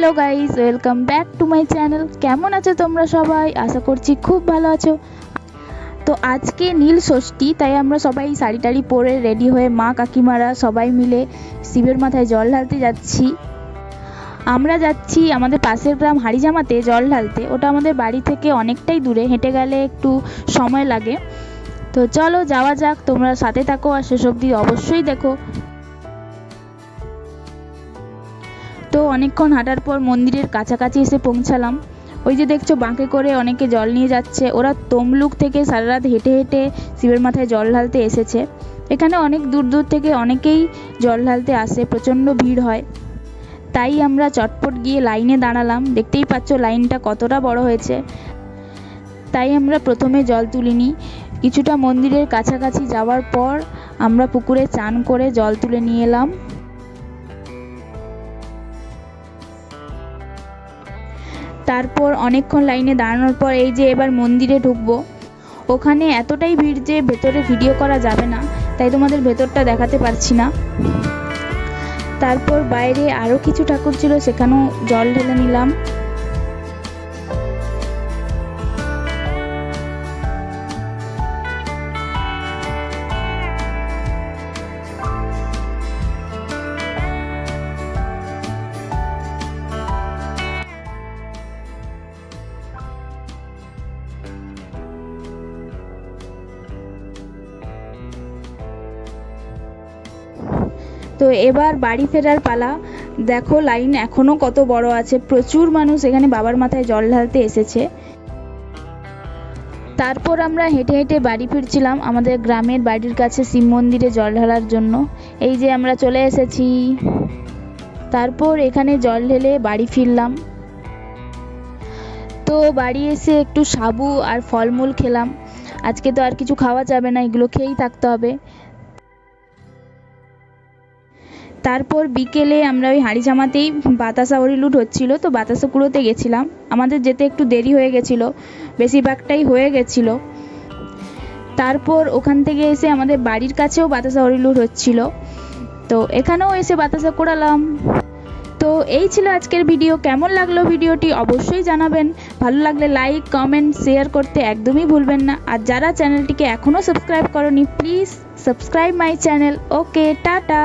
Hello guys, welcome back to my channel. কেমন আছো তোমরা সবাই? আশা করছি খুব ভালো আছো। তো আজকে নীল ষষ্ঠী, তাই আমরা সবাই শাড়ি টাড়ি পরে রেডি হয়ে মা কাকিমারা সবাই মিলে শিবের মাথায় জল ঢালতে যাচ্ছি। আমরা যাচ্ছি আমাদের পাশের গ্রাম হাড়িজামাতে জল ঢালতে। ওটা আমাদের বাড়ি থেকে অনেকটাই দূরে, হেঁটে গেলে একটু সময় লাগে। তো চলো যাওয়া যাক, তোমরা সাথে থাকো আর শেষ অবধি অবশ্যই দেখো। তো অনেকক্ষণ হাঁটার পর মন্দিরের কাছাকাছি এসে পৌঁছালাম। ওই যে দেখছো বাঁকে করে অনেকে জল নিয়ে যাচ্ছে, ওরা তমলুক থেকে সারা রাত হেঁটে হেঁটে শিবের মাথায় জল ঢালতে এসেছে। এখানে অনেক দূর দূর থেকে অনেকেই জল ঢালতে আসে, প্রচণ্ড ভিড় হয়। তাই আমরা চটপট গিয়ে লাইনে দাঁড়ালাম। দেখতেই পাচ্ছ লাইনটা কতটা বড় হয়েছে। তাই আমরা প্রথমে জল তুলিনি। কিছুটা মন্দিরের কাছাকাছি যাওয়ার পর আমরা পুকুরে চান করে জল তুলে নিয়ে এলাম। তারপর অনেকক্ষণ লাইনে দাঁড়ানোর পর এই যে এবার মন্দিরে ঢুকবো। ওখানে এতটাই ভিড় যে ভেতরে ভিডিও করা যাবে না, তাই তোমাদের ভেতরটা দেখাতে পারছি না। তারপর বাইরে আরও কিছু ঠাকুর ছিল, সেখানেও জল ঢেলে নিলাম। তো এবার বাড়ি ফেরার পালা। দেখো লাইন এখনো কত বড় আছে, প্রচুর মানুষ এখানে বাবার মাথায় জল ঢালতে এসেছে। তারপর আমরা হেঁটে হেঁটে বাড়ি ফিরছিলাম আমাদের গ্রামের বাড়ির কাছে শিব মন্দিরে জল ঢালার জন্য। এই যে আমরা চলে এসেছি। তারপর এখানে জল ঢেলে বাড়ি ফিরলাম। তো বাড়ি এসে একটু সাবু আর ফলমূল খেলাম। আজকে তো আর কিছু খাওয়া যাবে না, এগুলো খেয়েই থাকতে হবে। তারপর বিকেলে আমরা ওই হাঁড়িজামাতেই বাতাসা হরিলুট হচ্ছিল, তো বাতাসা কুড়োতে গেছিলাম। আমাদের যেতে একটু দেরি হয়ে গেছিলো, বেশিরভাগটাই হয়ে গেছিলো। তারপর ওখান থেকে এসে আমাদের বাড়ির কাছেও বাতাসা হরিলুট হচ্ছিল, তো এখানেও এসে বাতাসা কুড়ালাম। তো এই ছিল আজকের ভিডিও। কেমন লাগলো ভিডিওটি অবশ্যই জানাবেন। ভালো লাগলে লাইক কমেন্ট শেয়ার করতে একদমই ভুলবেন না। আর যারা চ্যানেলটিকে এখনও সাবস্ক্রাইব করনি, please subscribe my channel. Okay, tata.